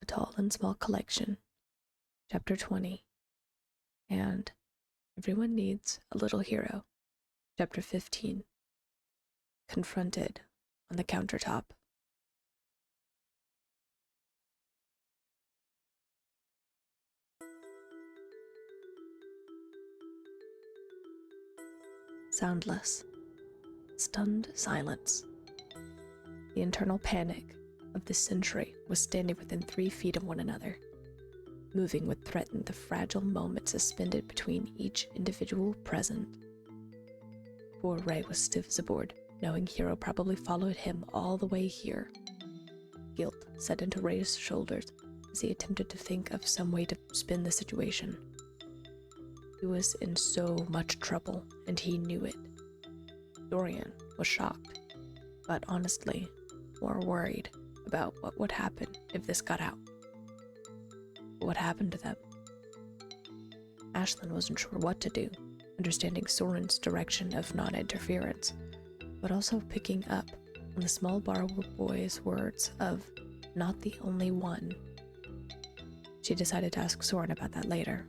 ATall&Small collection, Chapter 20, and Everyone Needs a Little Hero, Chapter 15, Confronted on the Countertop. Soundless, stunned silence. The internal panic of this century was standing within 3 feet of one another, moving what threatened the fragile moment suspended between each individual present. Poor Ray was stiff as a board, knowing Hero probably followed him all the way here. Guilt set into Ray's shoulders as he attempted to think of some way to spin the situation. He was in so much trouble, and he knew it. Dorian was shocked, but honestly, more worried about what would happen if this got out. What happened to them? Ashlynn wasn't sure what to do, understanding Soren's direction of non-interference, but also picking up on the small borrower boy's words of "not the only one." She decided to ask Soren about that later.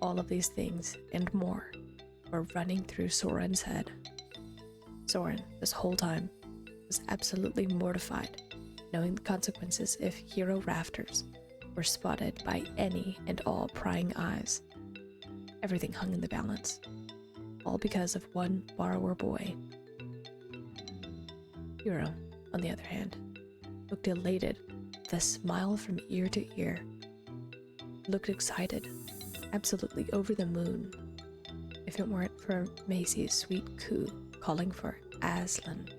All of these things and more were running through Soren's head. Soren, this whole time, was absolutely mortified, knowing the consequences if Hero Rafters were spotted by any and all prying eyes. Everything hung in the balance, all because of one borrower boy. Hero, on the other hand, looked elated, with a smile from ear to ear. He looked excited, absolutely over the moon. If it weren't for Maisie's sweet coo calling for Ashlynn,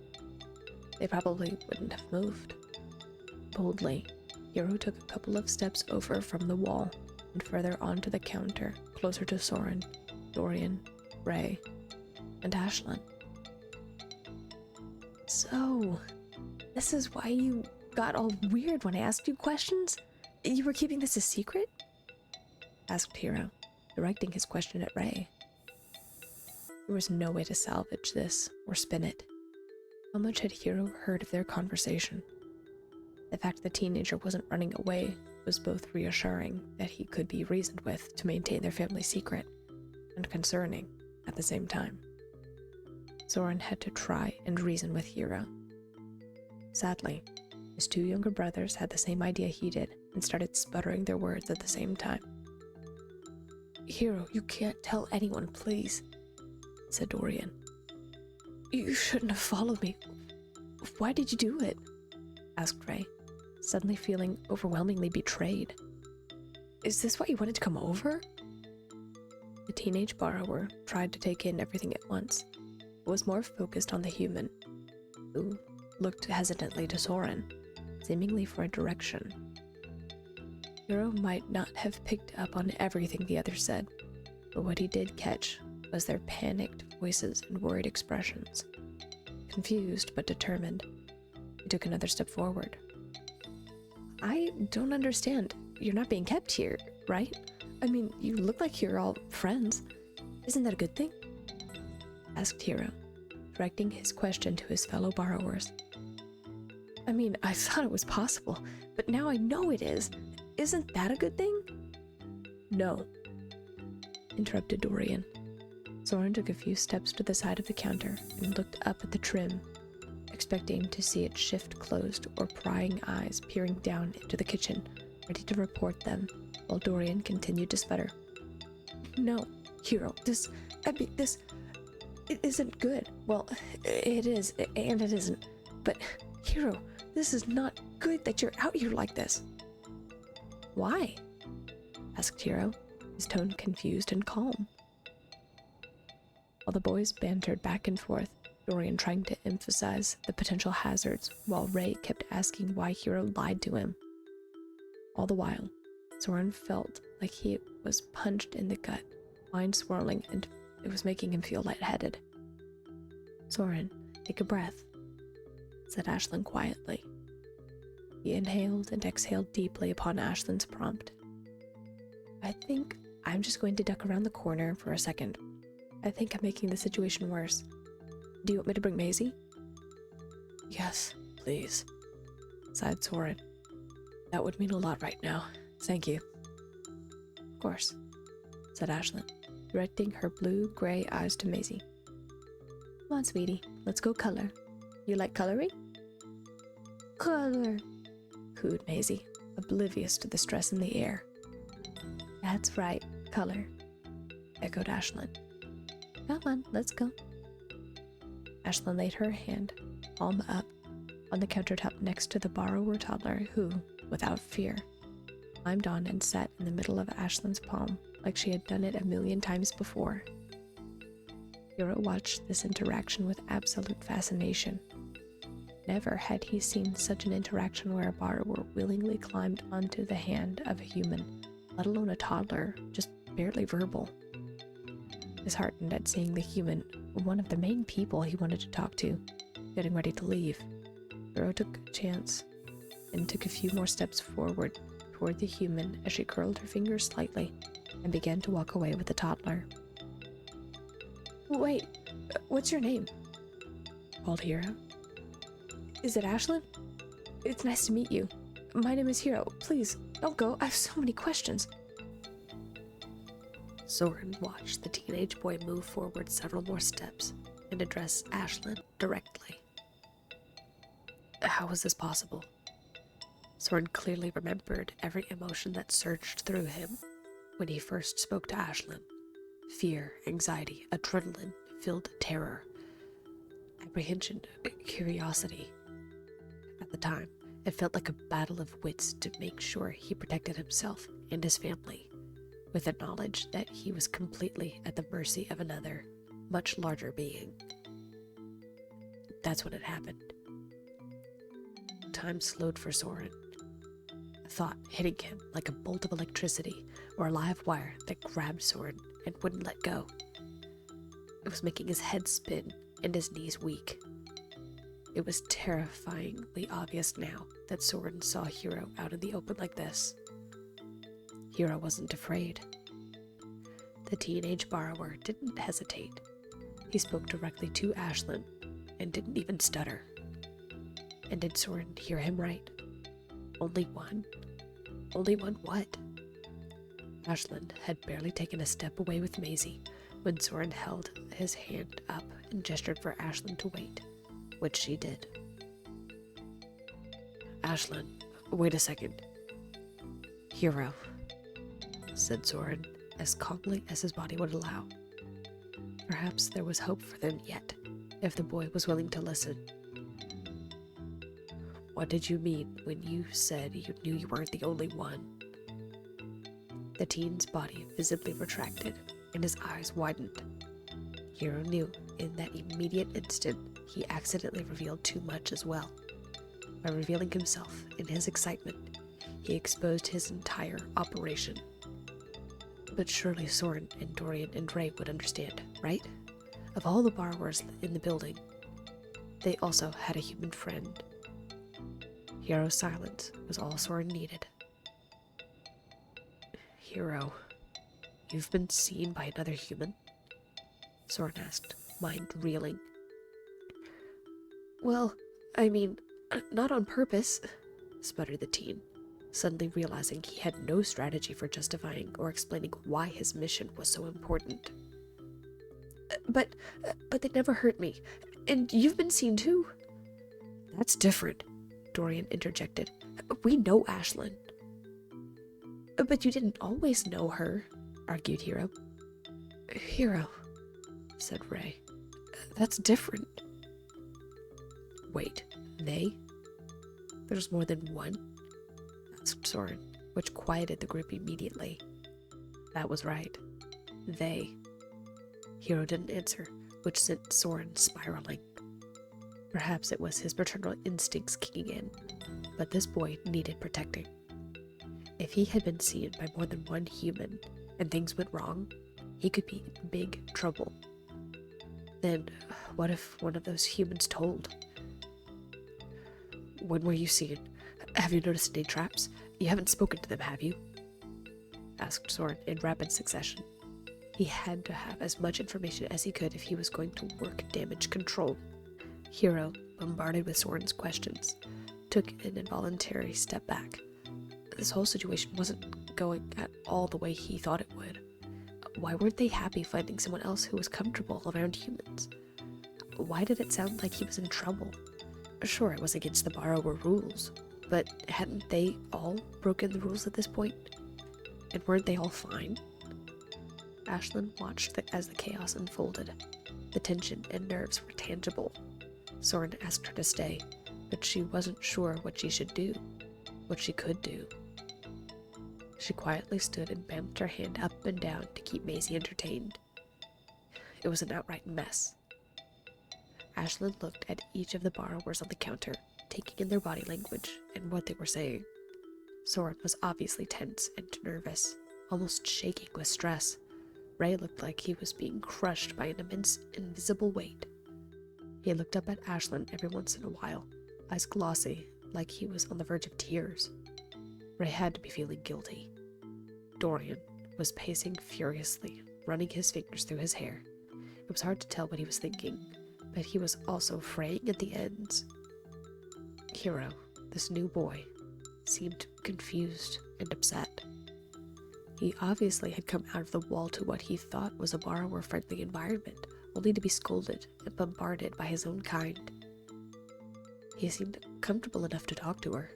they probably wouldn't have moved. Boldly, Hero took a couple of steps over from the wall and further onto the counter, closer to Soren, Dorian, Ray, and Ashlynn. "So, this is why you got all weird when I asked you questions? You were keeping this a secret?" asked Hero, directing his question at Ray. There was no way to salvage this or spin it. How much had Hero heard of their conversation? The fact the teenager wasn't running away was both reassuring that he could be reasoned with to maintain their family secret, and concerning at the same time. Soren had to try and reason with Hero. Sadly, his 2 younger brothers had the same idea he did and started sputtering their words at the same time. "Hero, you can't tell anyone, please," said Dorian. "You shouldn't have followed me. Why did you do it?" asked Ray, suddenly feeling overwhelmingly betrayed. "Is this why you wanted to come over?" The teenage borrower tried to take in everything at once, but was more focused on the human, who looked hesitantly to Soren, seemingly for a direction. Hero might not have picked up on everything the others said, but what he did catch was their panicked voices and worried expressions. Confused but determined, he took another step forward. "I don't understand. You're not being kept here, right? I mean, you look like you're all friends. Isn't that a good thing?" asked Hero, directing his question to his fellow borrowers. "I mean, I thought it was possible, but now I know it is. Isn't that a good thing?" "No," interrupted Dorian. Soren took a few steps to the side of the counter and looked up at the trim, expecting to see it shift closed or prying eyes peering down into the kitchen, ready to report them, while Dorian continued to sputter. "No, Hero, it isn't good. Well, it is, and it isn't. But, Hero, this is not good that you're out here like this." "Why?" asked Hero, his tone confused and calm. While the boys bantered back and forth, Dorian trying to emphasize the potential hazards, while Ray kept asking why Hero lied to him. All the while, Soren felt like he was punched in the gut, mind swirling, and it was making him feel lightheaded. "Soren, take a breath," said Ashlynn quietly. He inhaled and exhaled deeply upon Ashlynn's prompt. "I think I'm just going to duck around the corner for a second. I think I'm making the situation worse. Do you want me to bring Maisie?" "Yes, please," sighed Soren. That would mean a lot right now. Thank you. Of course, said Ashlynn, directing her blue-gray eyes to Maisie. Come on, sweetie, let's go color. You like coloring? Color, cooed Maisie, oblivious to the stress in the air. That's right, color, echoed Ashlynn. Come on, let's go. Ashlynn laid her hand, palm up, on the countertop next to the borrower toddler who, without fear, climbed on and sat in the middle of Ashlynn's palm like she had done it 1,000,000 times before. Hero watched this interaction with absolute fascination. Never had he seen such an interaction where a borrower willingly climbed onto the hand of a human, let alone a toddler, just barely verbal. Disheartened at seeing the human, one of the main people he wanted to talk to, getting ready to leave, Hero took a chance and took a few more steps forward toward the human as she curled her fingers slightly and began to walk away with the toddler. Wait, what's your name? Called Hero. Is it Ashlynn? It's nice to meet you. My name is Hero. Please, don't go. I have so many questions. Soren watched the teenage boy move forward several more steps and address Ashlynn directly. How was this possible? Soren clearly remembered every emotion that surged through him when he first spoke to Ashlynn. Fear, anxiety, adrenaline, filled terror, apprehension, curiosity. At the time, it felt like a battle of wits to make sure he protected himself and his family, with the knowledge that he was completely at the mercy of another, much larger being. That's when it happened. Time slowed for Soren. A thought hitting him like a bolt of electricity or a live wire that grabbed Soren and wouldn't let go. It was making his head spin and his knees weak. It was terrifyingly obvious now that Soren saw Hero out in the open like this. Hero wasn't afraid. The teenage borrower didn't hesitate. He spoke directly to Ashlynn and didn't even stutter. And did Soren hear him right? Only one? Only one what? Ashlynn had barely taken a step away with Maisie when Soren held his hand up and gestured for Ashlynn to wait, which she did. Ashlynn, wait a second. Hero, said Soren, as calmly as his body would allow. Perhaps there was hope for them yet, if the boy was willing to listen. What did you mean when you said you knew you weren't the only one? The teen's body visibly retracted, and his eyes widened. Hero knew in that immediate instant he accidentally revealed too much as well. By revealing himself in his excitement, he exposed his entire operation. But surely Soren and Dorian and Ray would understand, right? Of all the borrowers in the building, they also had a human friend. Hero's silence was all Soren needed. Hero, you've been seen by another human? Soren asked, mind reeling. Well, I mean, not on purpose, sputtered the teen, suddenly realizing he had no strategy for justifying or explaining why his mission was so important. But they never hurt me, and you've been seen too. That's different, Dorian interjected. We know Ashlynn. But you didn't always know her, argued Hero. Hero, said Ray. That's different. Wait, they? There's more than one? Asked Soren, which quieted the group immediately. That was right. They. Hero didn't answer, which sent Soren spiraling. Perhaps it was his paternal instincts kicking in, but this boy needed protecting. If he had been seen by more than one human and things went wrong, he could be in big trouble. Then, what if one of those humans told? When were you seen? Have you noticed any traps? You haven't spoken to them, have you? Asked Soren in rapid succession. He had to have as much information as he could if he was going to work damage control. Hero, bombarded with Soren's questions, took an involuntary step back, This whole situation wasn't going at all the way he thought it would. Why weren't they happy finding someone else who was comfortable around humans? Why did it sound like he was in trouble? Sure, it was against the borrower rules, but hadn't they all broken the rules at this point? And weren't they all fine? Ashlynn watched as the chaos unfolded. The tension and nerves were tangible. Soren asked her to stay, but she wasn't sure what she should do, what she could do. She quietly stood and bounced her hand up and down to keep Maisie entertained. It was an outright mess. Ashlynn looked at each of the borrowers on the counter, taking in their body language and what they were saying. Soren was obviously tense and nervous, almost shaking with stress. Ray looked like he was being crushed by an immense, invisible weight. He looked up at Ashlynn every once in a while, eyes glossy, like he was on the verge of tears. Ray had to be feeling guilty. Dorian was pacing furiously, running his fingers through his hair. It was hard to tell what he was thinking, but he was also fraying at the ends. Hero, this new boy, seemed confused and upset. He obviously had come out of the wall to what he thought was a borrower-friendly environment, only to be scolded and bombarded by his own kind. He seemed comfortable enough to talk to her.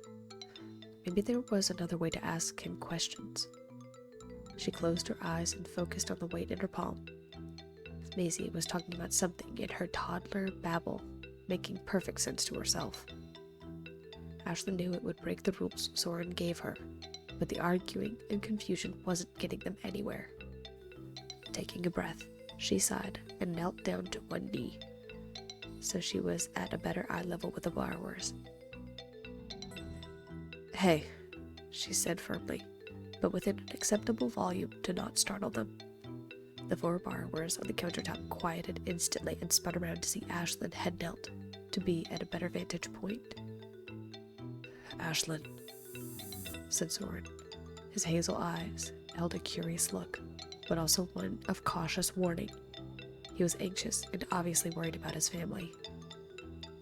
Maybe there was another way to ask him questions. She closed her eyes and focused on the weight in her palm. Maisie was talking about something in her toddler babble, making perfect sense to herself. Ashlynn knew it would break the rules Soren gave her, but the arguing and confusion wasn't getting them anywhere. Taking a breath, she sighed and knelt down to one knee, so she was at a better eye level with the borrowers. "Hey," she said firmly, but within an acceptable volume to not startle them. The 4 borrowers on the countertop quieted instantly and spun around to see Ashlynn had knelt, to be at a better vantage point. "Ashlynn," said Soren. His hazel eyes held a curious look, but also one of cautious warning. He was anxious and obviously worried about his family.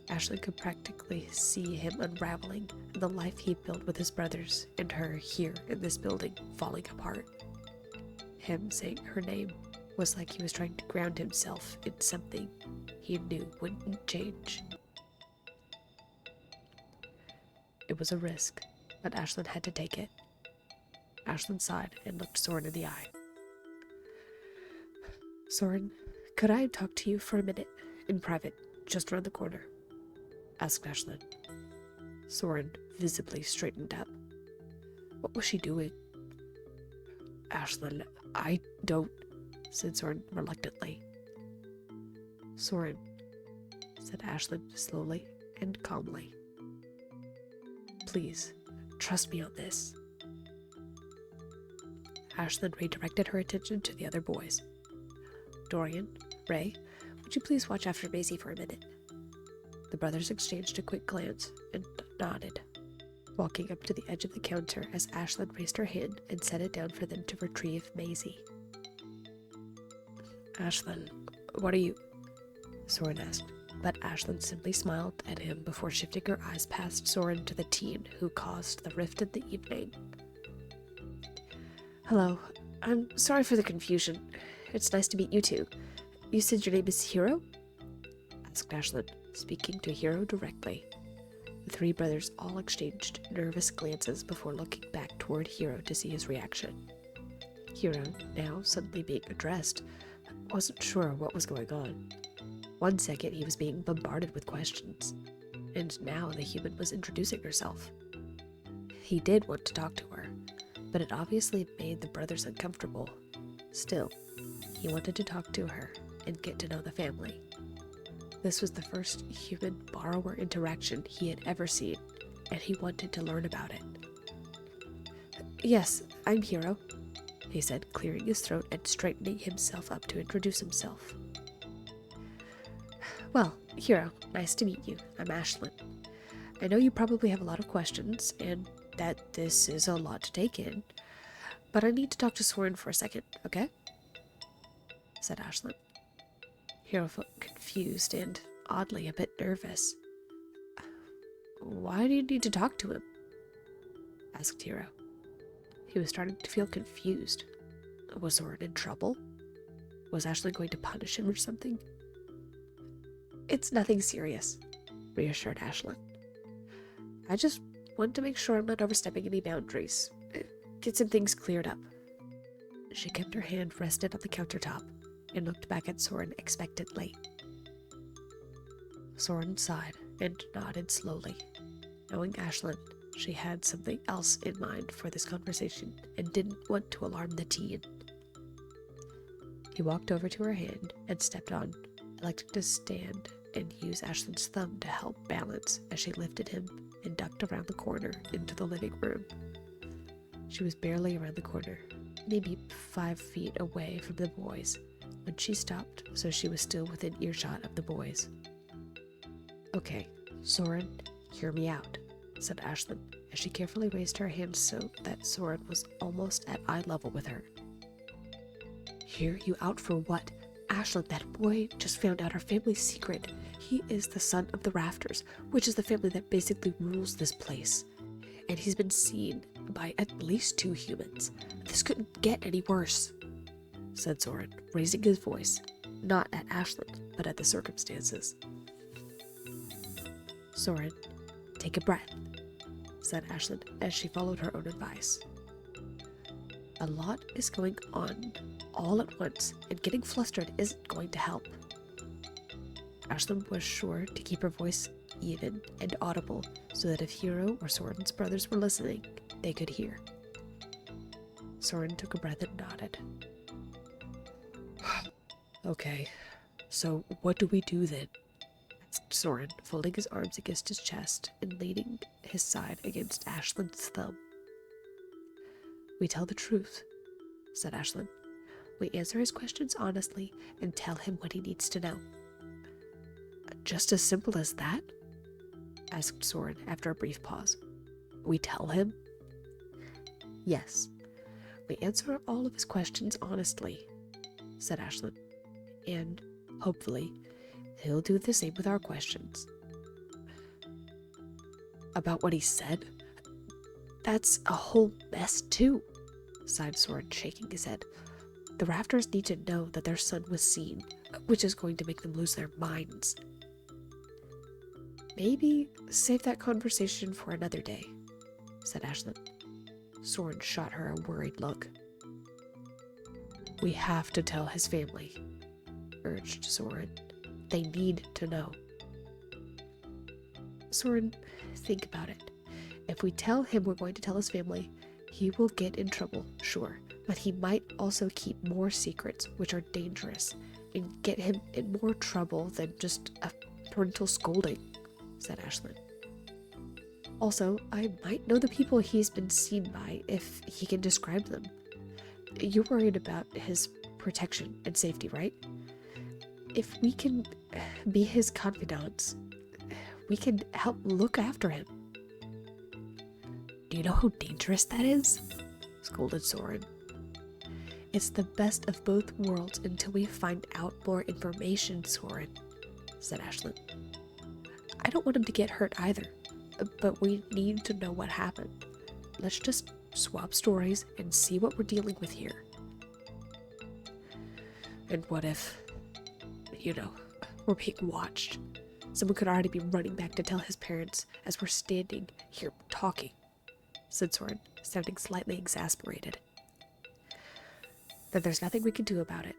Ashlynn could practically see him unraveling, and the life he built with his brothers and her here in this building falling apart. Him saying her name was like he was trying to ground himself in something he knew wouldn't change. It was a risk, but Ashlynn had to take it. Ashlynn sighed and looked Soren in the eye. "Soren, could I talk to you for a minute, in private, just around the corner?" asked Ashlynn. Soren visibly straightened up. What was she doing? "Ashlynn, I don't," said Soren reluctantly. "Soren," said Ashlynn slowly and calmly. "Please, trust me on this." Ashlynn redirected her attention to the other boys. "Dorian, Ray, would you please watch after Maisie for a minute?" The brothers exchanged a quick glance and nodded, walking up to the edge of the counter as Ashlynn raised her hand and set it down for them to retrieve Maisie. "Ashlynn, what are you?" Soren asked, but Ashlynn simply smiled at him before shifting her eyes past Soren to the teen who caused the rift in the evening. "Hello, I'm sorry for the confusion. It's nice to meet you two. You said your name is Hero?" asked Ashlynn, speaking to Hero directly. The 3 brothers all exchanged nervous glances before looking back toward Hero to see his reaction. Hero, now suddenly being addressed, wasn't sure what was going on. One second he was being bombarded with questions, and now the human was introducing herself. He did want to talk to her, but it obviously made the brothers uncomfortable. Still, he wanted to talk to her and get to know the family. This was the first human-borrower interaction he had ever seen, and he wanted to learn about it. "Yes, I'm Hero," he said, clearing his throat and straightening himself up to introduce himself. "Well, Hero, nice to meet you. I'm Ashlynn. I know you probably have a lot of questions, and that this is a lot to take in, but I need to talk to Soren for a second, okay?" said Ashlynn. Hero felt confused and, oddly, a bit nervous. "Why do you need to talk to him?" asked Hero. He was starting to feel confused. Was Soren in trouble? Was Ashlynn going to punish him or something? It's nothing serious, reassured Ashlynn. I just want to make sure I'm not overstepping any boundaries. Get some things cleared up. She kept her hand rested on the countertop and looked back at Soren expectantly. Soren sighed and nodded slowly. Knowing Ashlynn, she had something else in mind for this conversation and didn't want to alarm the teen. He walked over to her hand and stepped on, electing to stand and use Ashlynn's thumb to help balance as she lifted him and ducked around the corner into the living room. She was barely around the corner, maybe 5 feet away from the boys, when she stopped so she was still within earshot of the boys. Okay, Soren, hear me out, said Ashlynn as she carefully raised her hand so that Soren was almost at eye level with her. Hear you out for what? Ashlynn, that boy just found out our family's secret. He is the son of the Rafters, which is the family that basically rules this place. And he's been seen by at least 2 humans. This couldn't get any worse, said Soren, raising his voice, not at Ashlynn, but at the circumstances. Soren, take a breath, said Ashlynn as she followed her own advice. A lot is going on all at once, and getting flustered isn't going to help. Ashlynn was sure to keep her voice even and audible so that if Hero or Soren's brothers were listening, they could hear. Soren took a breath and nodded. Okay, so what do we do then? Asked Soren, folding his arms against his chest and leaning his side against Ashlynn's thumb. We tell the truth, said Ashlynn. We answer his questions honestly and tell him what he needs to know. Just as simple as that? Asked Soren after a brief pause. We tell him? Yes. We answer all of his questions honestly, said Ashlynn. And, hopefully, he'll do the same with our questions. About what he said? That's a whole mess too, sighed Soren, shaking his head. The Rafters need to know that their son was seen, which is going to make them lose their minds. Maybe save that conversation for another day, said Ashlynn. Soren shot her a worried look. We have to tell his family, urged Soren. They need to know. Soren, think about it. If we tell him we're going to tell his family, he will get in trouble, sure, but he might also keep more secrets, which are dangerous, and get him in more trouble than just a parental scolding, said Ashlynn. Also, I might know the people he's been seen by if he can describe them. You're worried about his protection and safety, right? If we can be his confidants, we can help look after him. Do you know how dangerous that is? Scolded Soren. It's the best of both worlds until we find out more information, Soren, said Ashlynn. I don't want him to get hurt either, but we need to know what happened. Let's just swap stories and see what we're dealing with here. And what if, we're being watched? Someone could already be running back to tell his parents as we're standing here talking, said Soren, sounding slightly exasperated. Then there's nothing we can do about it.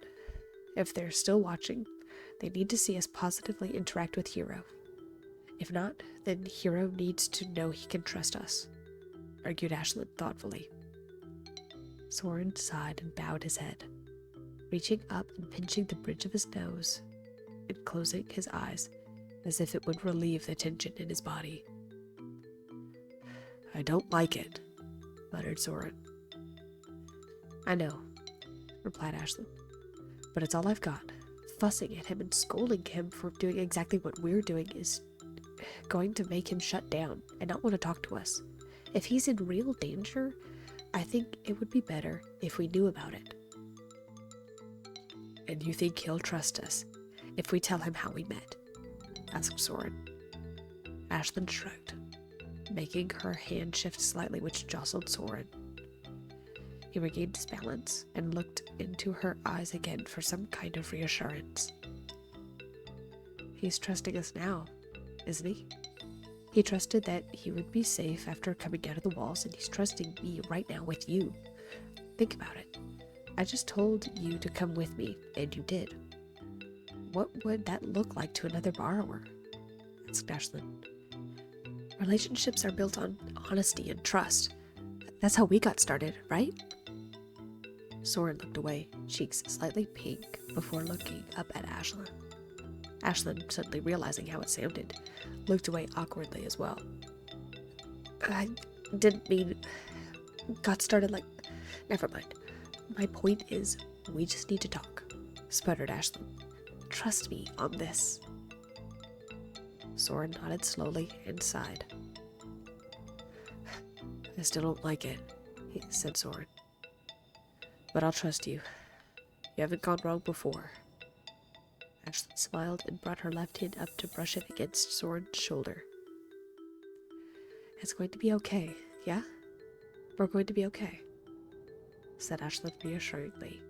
If they're still watching, they need to see us positively interact with Hero. If not, then Hero needs to know he can trust us, argued Ashlynn thoughtfully. Soren sighed and bowed his head, reaching up and pinching the bridge of his nose and closing his eyes as if it would relieve the tension in his body. I don't like it, muttered Soren. I know, replied Ashlynn, but it's all I've got. Fussing at him and scolding him for doing exactly what we're doing is going to make him shut down and not want to talk to us. If he's in real danger, I think it would be better if we knew about it. And you think he'll trust us if we tell him how we met? Asked Soren. Ashlynn shrugged, making her hand shift slightly, which jostled Soren. He regained his balance and looked into her eyes again for some kind of reassurance. He's trusting us now, isn't he? He trusted that he would be safe after coming out of the walls, and he's trusting me right now with you. Think about it. I just told you to come with me, and you did. What would that look like to another borrower? Asked Ashlynn. Relationships are built on honesty and trust. That's how we got started, right? Soren looked away, cheeks slightly pink, before looking up at Ashlynn. Ashlynn, suddenly realizing how it sounded, looked away awkwardly as well. I didn't mean... got started like... Never mind. My point is, we just need to talk, sputtered Ashlynn. Trust me on this. Soren nodded slowly and sighed. I still don't like it, said Soren. But I'll trust you. You haven't gone wrong before. Ashlynn smiled and brought her left hand up to brush it against Soren's shoulder. It's going to be okay, yeah? We're going to be okay, said Ashlynn reassuringly.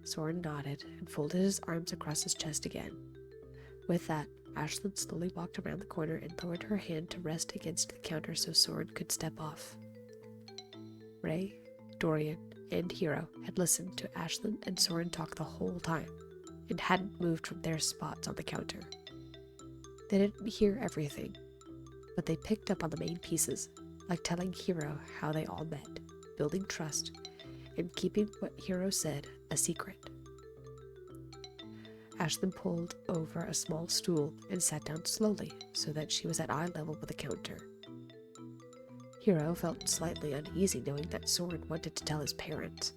Soren nodded and folded his arms across his chest again. With that, Ashlynn slowly walked around the corner and lowered her hand to rest against the counter so Soren could step off. Ray, Dorian, and Hero had listened to Ashlynn and Soren talk the whole time, and hadn't moved from their spots on the counter. They didn't hear everything, but they picked up on the main pieces, like telling Hero how they all met, building trust, and keeping what Hero said a secret. Ashlynn pulled over a small stool and sat down slowly so that she was at eye level with the counter. Hero felt slightly uneasy knowing that Soren wanted to tell his parents,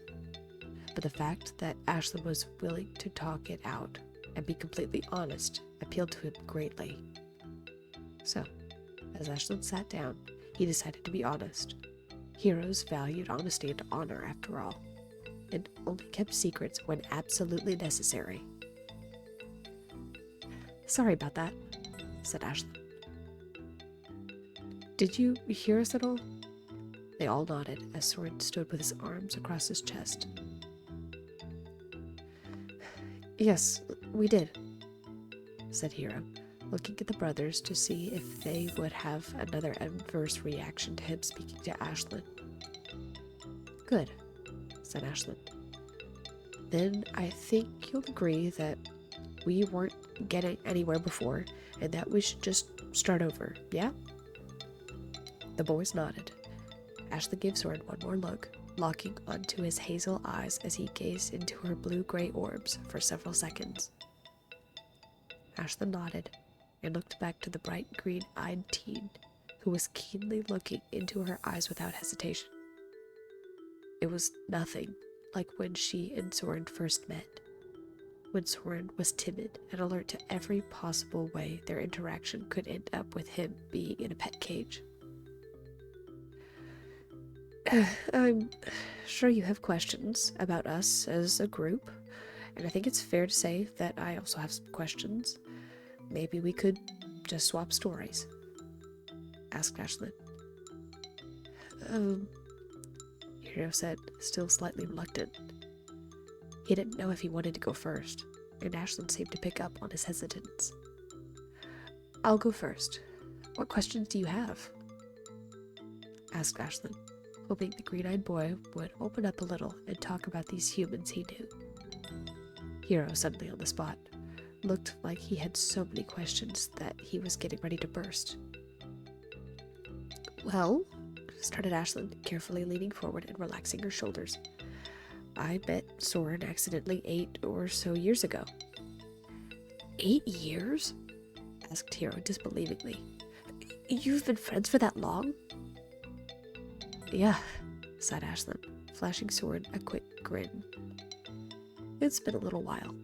but the fact that Ashlynn was willing to talk it out and be completely honest appealed to him greatly. So, as Ashlynn sat down, he decided to be honest. Heroes valued honesty and honor, after all, and only kept secrets when absolutely necessary. Sorry about that, said Ashlynn. Did you hear us at all? They all nodded as Soren stood with his arms across his chest. Yes, we did, said Hero, looking at the brothers to see if they would have another adverse reaction to him speaking to Ashlynn. Good, said Ashlynn. Then I think you'll agree that we weren't getting anywhere before, and that we should just start over, yeah? The boys nodded. Ashlynn gave Soren one more look, locking onto his hazel eyes as he gazed into her blue-gray orbs for several seconds. Ashlynn nodded and looked back to the bright green-eyed teen, who was keenly looking into her eyes without hesitation. It was nothing like when she and Soren first met, when Soren was timid and alert to every possible way their interaction could end up with him being in a pet cage. I'm sure you have questions about us as a group, and I think it's fair to say that I also have some questions. Maybe we could just swap stories, asked Ashlynn. Hero said, still slightly reluctant. He didn't know if he wanted to go first, and Ashlynn seemed to pick up on his hesitance. I'll go first. What questions do you have? Asked Ashlynn, hoping the green-eyed boy would open up a little and talk about these humans he knew. Hero, suddenly on the spot, looked like he had so many questions that he was getting ready to burst. Well, started Ashlynn, carefully leaning forward and relaxing her shoulders. I met Soren accidentally 8 or so years ago. 8 years? Asked Hero disbelievingly. You've been friends for that long? Yeah, sighed Ashlynn, flashing Soren a quick grin. It's been a little while.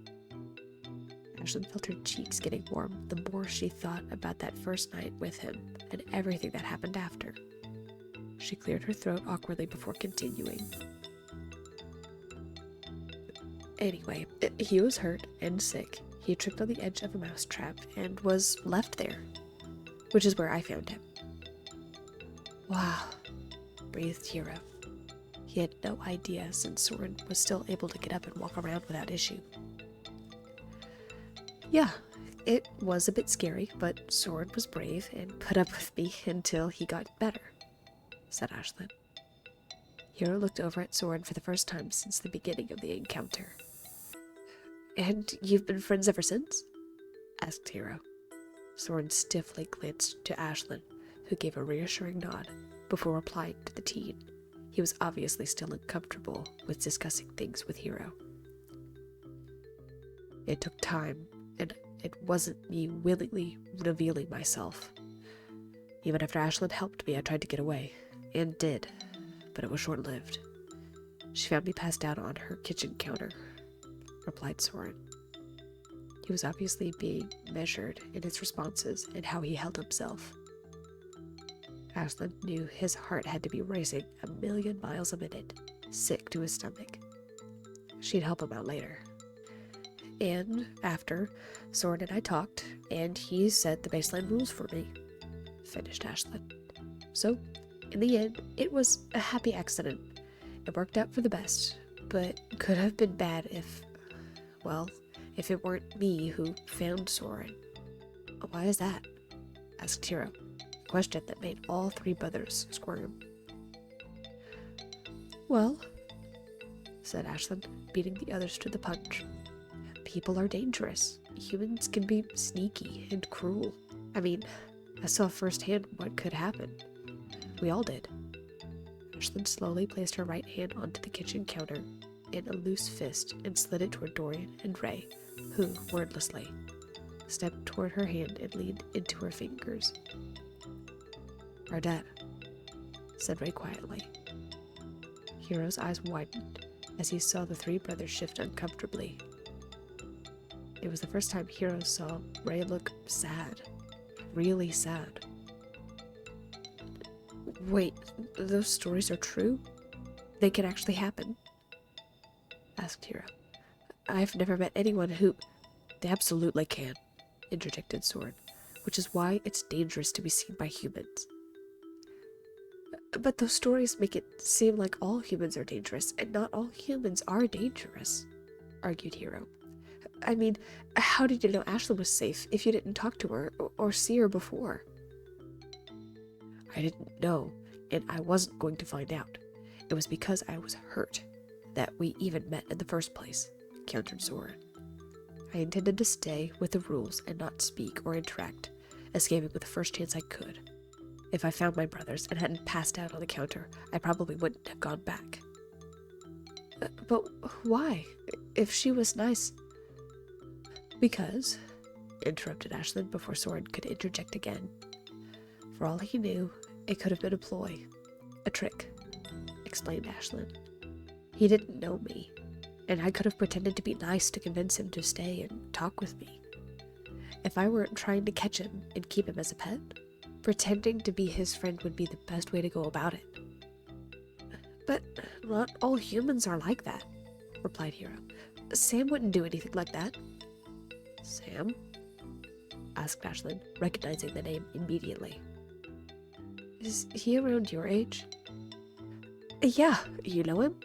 Ashlynn felt her cheeks getting warm the more she thought about that first night with him and everything that happened after. She cleared her throat awkwardly before continuing. Anyway, he was hurt and sick. He tripped on the edge of a mousetrap and was left there, which is where I found him. Wow, breathed Hero. He had no idea, since Soren was still able to get up and walk around without issue. Yeah, it was a bit scary, but Soren was brave and put up with me until he got better, said Ashlynn. Hero looked over at Soren for the first time since the beginning of the encounter. And you've been friends ever since? Asked Hero. Soren stiffly glanced to Ashlynn, who gave a reassuring nod before replying to the teen. He was obviously still uncomfortable with discussing things with Hero. It took time, and it wasn't me willingly revealing myself. Even after Ashlynn helped me, I tried to get away, and did, but it was short-lived. She found me passed out on her kitchen counter, replied Soren. He was obviously being measured in his responses and how he held himself. Ashlynn knew his heart had to be racing 1,000,000 miles a minute, sick to his stomach. She'd help him out later. And after, Soren and I talked, and he set the baseline rules for me, finished Ashlynn. So, in the end, it was a happy accident. It worked out for the best, but could have been bad if it weren't me who found Soren. Why is that? Asked Hero, a question that made all three brothers squirm. Well, said Ashlynn, beating the others to the punch. People are dangerous. Humans can be sneaky and cruel. I mean, I saw firsthand what could happen. We all did. Ashlynn slowly placed her right hand onto the kitchen counter in a loose fist and slid it toward Dorian and Ray, who, wordlessly, stepped toward her hand and leaned into her fingers. Our dad, said Ray quietly. Hero's eyes widened as he saw the three brothers shift uncomfortably. It was the first time Hero saw Ray look sad. Really sad. Wait, those stories are true? They can actually happen? Asked Hero. I've never met anyone who... They absolutely can, interjected Soren, which is why it's dangerous to be seen by humans. But those stories make it seem like all humans are dangerous, and not all humans are dangerous, argued Hero. I mean, how did you know Ashlynn was safe if you didn't talk to her or see her before? I didn't know, and I wasn't going to find out. It was because I was hurt that we even met in the first place, countered Soren. I intended to stay with the rules and not speak or interact, escaping with the first chance I could. If I found my brothers and hadn't passed out on the counter, I probably wouldn't have gone back. But why? If she was nice... Because, interrupted Ashlynn before Soren could interject again. For all he knew, it could have been a ploy. A trick, explained Ashlynn. He didn't know me, and I could have pretended to be nice to convince him to stay and talk with me. If I weren't trying to catch him and keep him as a pet, pretending to be his friend would be the best way to go about it. But not all humans are like that, replied Hero. Sam wouldn't do anything like that. Sam? Asked Ashlynn, recognizing the name immediately. Is he around your age? Yeah, you know him?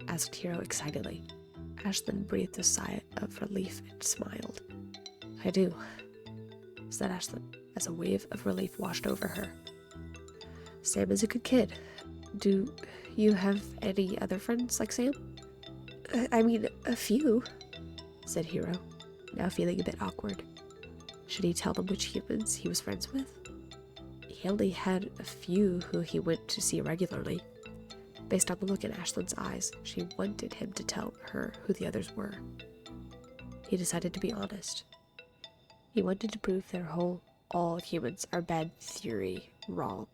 Asked Hero excitedly. Ashlynn breathed a sigh of relief and smiled. I do, said Ashlynn, as a wave of relief washed over her. Sam is a good kid. Do you have any other friends like Sam? I mean, a few, said Hero, now feeling a bit awkward. Should he tell them which humans he was friends with? He only had a few who he went to see regularly. Based on the look in Ashlynn's eyes, she wanted him to tell her who the others were. He decided to be honest. He wanted to prove their whole all humans are bad theory wrong.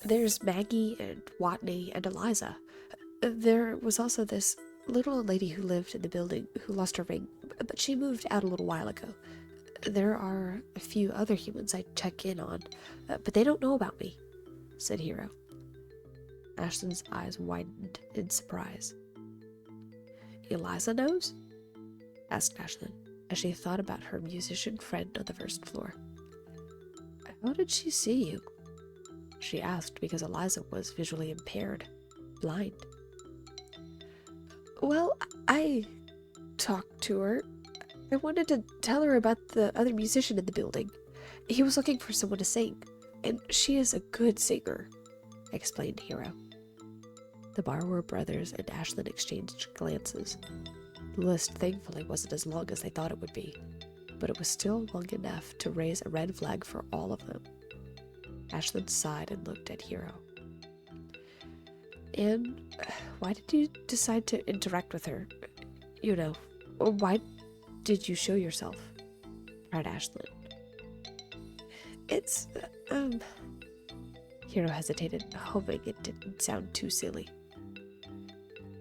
There's Maggie and Watney and Eliza. There was also this little old lady who lived in the building who lost her ring, but she moved out a little while ago. There are a few other humans I check in on, but they don't know about me, said Hero. Ashlynn's eyes widened in surprise. Eliza knows? Asked Ashlynn, as she thought about her musician friend on the first floor. How did she see you? She asked because Eliza was visually impaired, blind. Well, I talked to her. I wanted to tell her about the other musician in the building. He was looking for someone to sing, and she is a good singer, explained Hero. The borrower brothers and Ashlynn exchanged glances. The list thankfully wasn't as long as they thought it would be, but it was still long enough to raise a red flag for all of them. Ashlynn sighed and looked at Hero. And why did you decide to interact with her? You know, or why did you show yourself? Cried Ashlynn. It's, Hero hesitated, hoping it didn't sound too silly.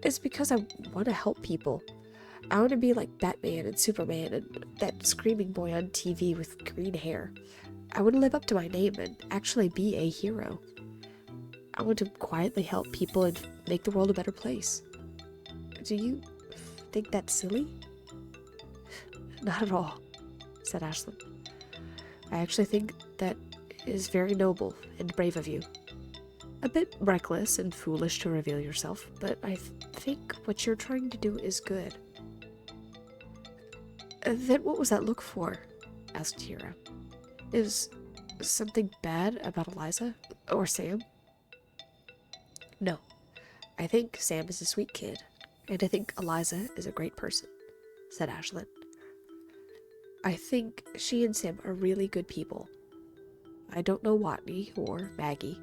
It's because I want to help people. I want to be like Batman and Superman and that screaming boy on TV with green hair. I want to live up to my name and actually be a hero. I want to quietly help people and make the world a better place. Do you think that's silly? Not at all, said Ashlynn. I actually think that is very noble and brave of you. A bit reckless and foolish to reveal yourself, but I think what you're trying to do is good. Then what was that look for? Asked Hero. Is something bad about Eliza? Or Sam? No. I think Sam is a sweet kid, and I think Eliza is a great person, said Ashlynn. I think she and Sam are really good people. I don't know Watney or Maggie,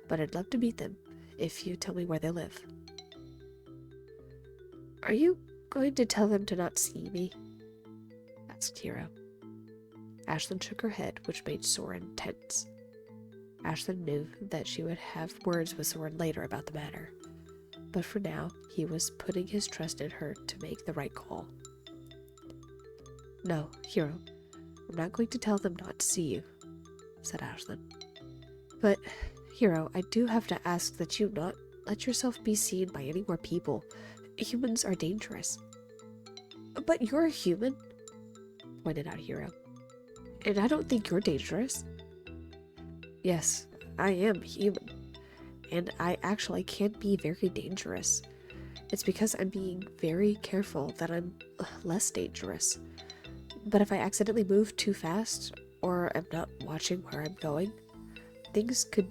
but I'd love to meet them if you tell me where they live. Are you going to tell them to not see me? Asked Hero. Ashlynn shook her head, which made Soren tense. Ashlynn knew that she would have words with Soren later about the matter, but for now, he was putting his trust in her to make the right call. No, Hero, I'm not going to tell them not to see you, said Ashlynn. But, Hero, I do have to ask that you not let yourself be seen by any more people. Humans are dangerous. But you're a human, pointed out Hero. And I don't think you're dangerous. Yes, I am human. And I actually can be very dangerous. It's because I'm being very careful that I'm less dangerous. But if I accidentally move too fast, or am not watching where I'm going, things could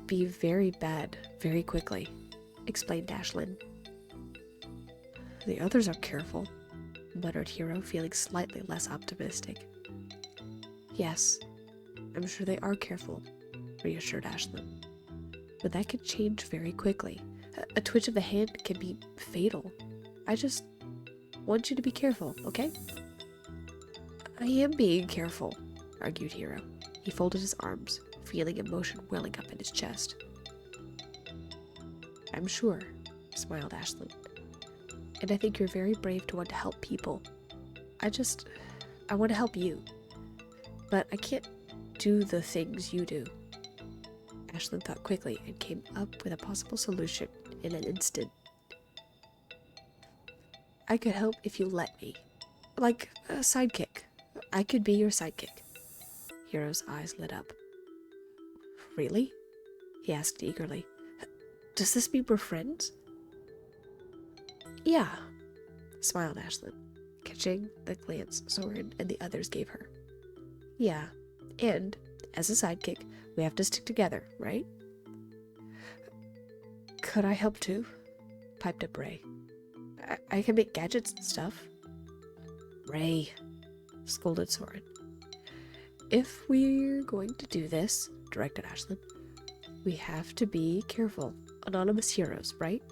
be very bad very quickly, explained Ashlynn. The others are careful, muttered Hero, feeling slightly less optimistic. Yes, I'm sure they are careful, reassured Ashlynn. But that can change very quickly. A twitch of the hand can be fatal. I just want you to be careful, okay? I am being careful, argued Hero. He folded his arms, feeling emotion welling up in his chest. I'm sure, smiled Ashlynn. And I think you're very brave to want to help people. I want to help you. But I can't do the things you do. Ashlynn thought quickly and came up with a possible solution in an instant. I could help if you let me. Like a sidekick. I could be your sidekick. Hero's eyes lit up. Really? He asked eagerly. Does this mean we're friends? Yeah, smiled Ashlynn, catching the glance Soren and the others gave her. Yeah, and as a sidekick, we have to stick together, right? Could I help too? Piped up Ray. I can make gadgets and stuff. Ray, scolded Soren. If we're going to do this, directed Ashlynn, we have to be careful. Anonymous heroes, right?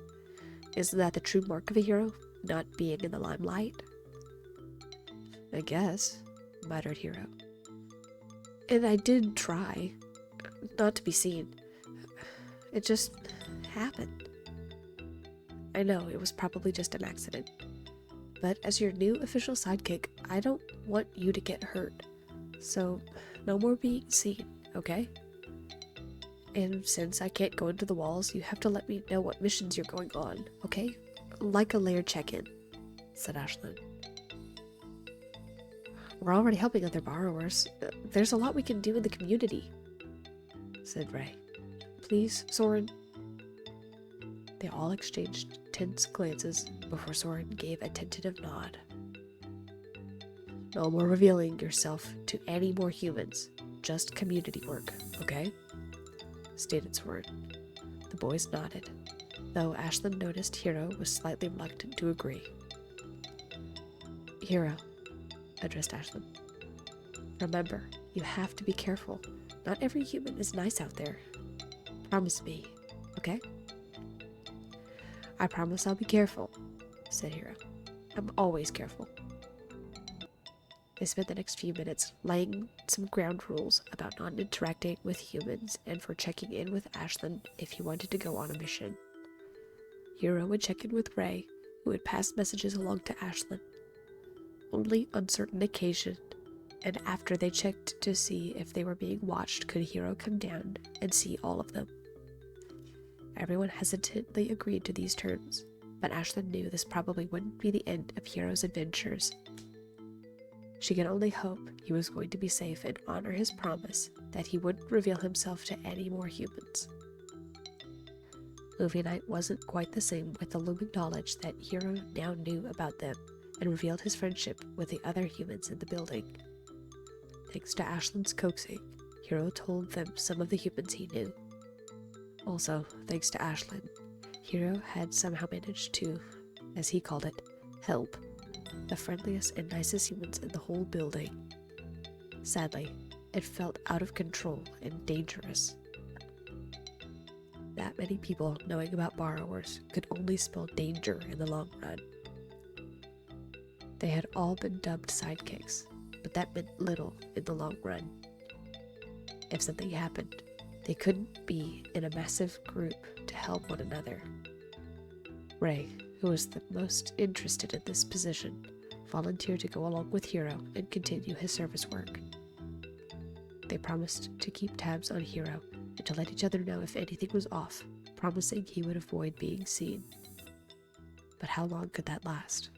Isn't that the true mark of a hero? Not being in the limelight? I guess, muttered Hero. And I did try not to be seen. It just happened. I know it was probably just an accident. But as your new official sidekick, I don't want you to get hurt. So, no more being seen, okay? And since I can't go into the walls, you have to let me know what missions you're going on, okay? Like a layered check-in, said Ashlynn. We're already helping other borrowers. There's a lot we can do in the community, said Ray. Please, Soren? They all exchanged tense glances before Soren gave a tentative nod. No more revealing yourself to any more humans. Just community work, okay? Stated Soren. The boys nodded, though Ashlynn noticed Hero was slightly reluctant to agree. Hero, addressed Ashlynn. Remember, you have to be careful. Not every human is nice out there. Promise me, okay? I promise I'll be careful, said Hero. I'm always careful. They spent the next few minutes laying some ground rules about not interacting with humans and for checking in with Ashlynn if he wanted to go on a mission. Hero would check in with Ray, who would pass messages along to Ashlynn. Only on certain occasions, and after they checked to see if they were being watched, could Hero come down and see all of them. Everyone hesitantly agreed to these terms, but Ashlynn knew this probably wouldn't be the end of Hero's adventures. She could only hope he was going to be safe and honor his promise that he wouldn't reveal himself to any more humans. Movie night wasn't quite the same with the looming knowledge that Hero now knew about them and revealed his friendship with the other humans in the building. Thanks to Ashlynn's coaxing, Hero told them some of the humans he knew. Also, thanks to Ashlynn, Hero had somehow managed to, as he called it, help the friendliest and nicest humans in the whole building. Sadly, it felt out of control and dangerous. That many people knowing about borrowers could only spell danger in the long run. They had all been dubbed sidekicks, but that meant little in the long run. If something happened, they couldn't be in a massive group to help one another. Ray, who was the most interested in this position, volunteered to go along with Hero and continue his service work. They promised to keep tabs on Hero and to let each other know if anything was off, promising he would avoid being seen. But how long could that last?